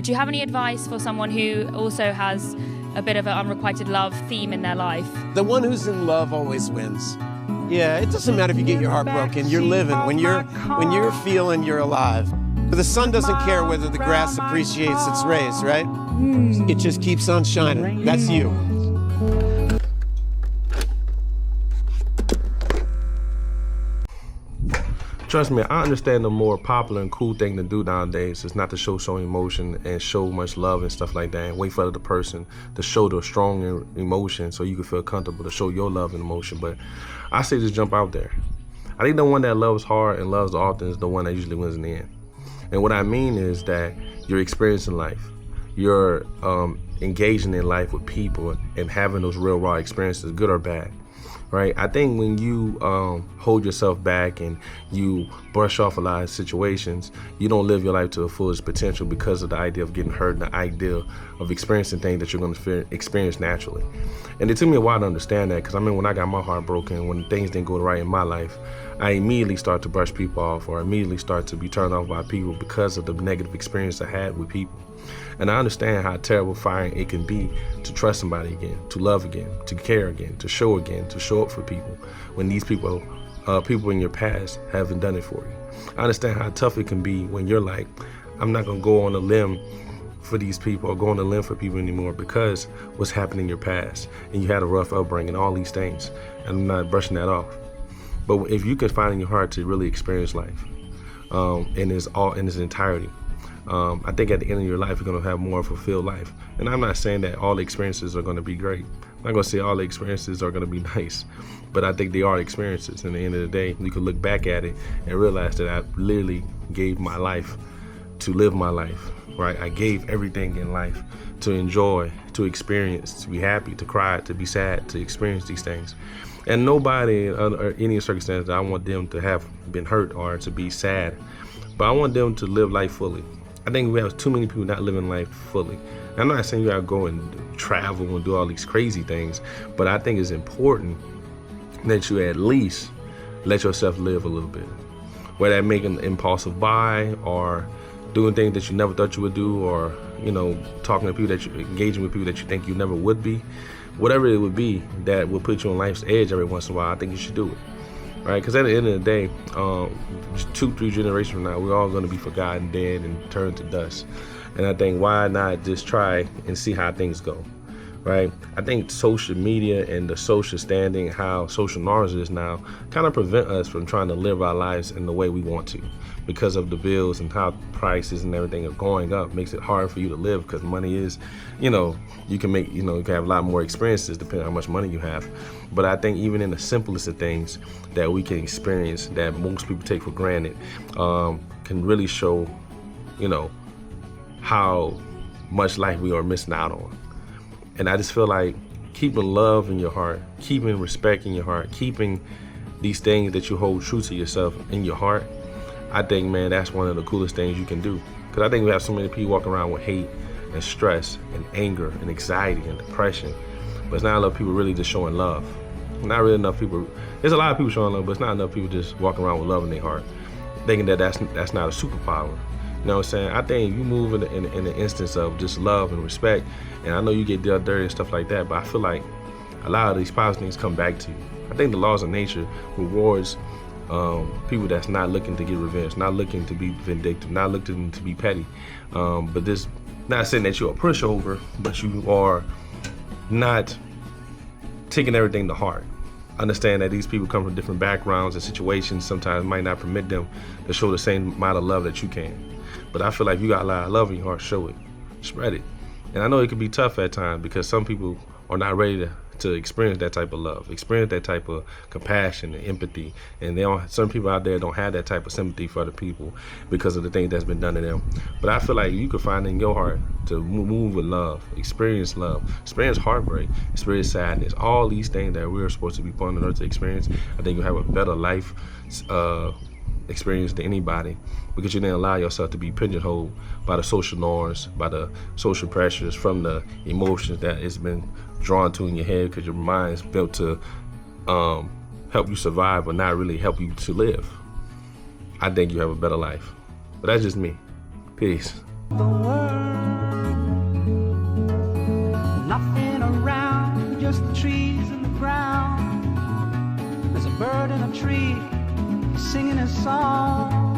But do you have any advice for someone who also has a bit of an unrequited love theme in their life? The one who's in love always wins. Yeah, it doesn't matter if you get your heart broken. You're living. When you're feeling, you're alive. But the sun doesn't care whether the grass appreciates its rays, right? It just keeps on shining. That's you. Trust me, I understand the more popular and cool thing to do nowadays is not to show so emotion and show much love and stuff like that and wait for the other person to show the strong emotion so you can feel comfortable to show your love and emotion. But I say just jump out there. I think the one that loves hard and loves often is the one that usually wins in the end. And what I mean is that you're experiencing life. You're engaging in life with people and having those real raw experiences, good or bad. Right? I think when you hold yourself back and you brush off a lot of situations, you don't live your life to the fullest potential because of the idea of getting hurt and the idea of experiencing things that you're going to experience naturally. And it took me a while to understand that, because I mean, when I got my heart broken, when things didn't go right in my life, I immediately start to brush people off or immediately start to be turned off by people because of the negative experience I had with people. And I understand how terrifying it can be to trust somebody again, to love again, to care again, to show up for people when these people in your past haven't done it for you. I understand how tough it can be when you're like, I'm not gonna go on a limb for these people or go on a limb for people anymore because what's happened in your past and you had a rough upbringing, all these things, and I'm not brushing that off. But if you can find in your heart to really experience life in its entirety, I think at the end of your life, you're going to have more of a fulfilled life. And I'm not saying that all the experiences are going to be great. I'm not going to say all the experiences are going to be nice, but I think they are experiences. And at the end of the day, you can look back at it and realize that I literally gave my life to live my life, right? I gave everything in life to enjoy, to experience, to be happy, to cry, to be sad, to experience these things. And nobody or any circumstance that I want them to have been hurt or to be sad, but I want them to live life fully. I think we have too many people not living life fully. I'm not saying you gotta go and travel and do all these crazy things, but I think it's important that you at least let yourself live a little bit. Whether that making an impulsive buy or doing things that you never thought you would do, or talking to people that you engaging with people that you think you never would be, whatever it would be that will put you on life's edge every once in a while, I think you should do it. Right, because at the end of the day, 2-3 generations from now, we're all going to be forgotten, dead, and turned to dust. And I think why not just try and see how things go, right? I think social media and the social standing, how social norms is now, kind of prevent us from trying to live our lives in the way we want to, because of the bills and how prices and everything are going up. Makes it hard for you to live because money is, you can make, you can have a lot more experiences depending on how much money you have. But I think even in the simplest of things that we can experience that most people take for granted can really show, how much life we are missing out on. And I just feel like keeping love in your heart, keeping respect in your heart, keeping these things that you hold true to yourself in your heart, I think, man, that's one of the coolest things you can do. Because I think we have so many people walking around with hate and stress and anger and anxiety and depression. But it's not enough people really just showing love. Not really enough people. There's a lot of people showing love, but it's not enough people just walking around with love in their heart, thinking that that's not a superpower. You know what I'm saying? I think you move in the instance of just love and respect, and I know you get dirty and stuff like that, but I feel like a lot of these positive things come back to you. I think the laws of nature rewards people that's not looking to get revenge, not looking to be vindictive, not looking to be petty. But this, not saying that you're a pushover, but you are not taking everything to heart. Understand that these people come from different backgrounds and situations sometimes might not permit them to show the same amount of love that you can. But I feel like you got a lot of love in your heart, show it, spread it. And I know it can be tough at times because some people are not ready to experience that type of love, experience that type of compassion and empathy. And some people out there don't have that type of sympathy for other people because of the things that's been done to them. But I feel like you can find in your heart to move with love, experience heartbreak, experience sadness, all these things that we're supposed to be put on earth to experience. I think you'll have a better life experience than anybody, because you didn't allow yourself to be pigeonholed by the social norms, by the social pressures, from the emotions that it's been drawn to in your head, because your mind's built to help you survive but not really help you to live. I think you have a better life. But that's just me. Peace. The world looking around, just the trees and the ground. There's a bird in a tree singing a song.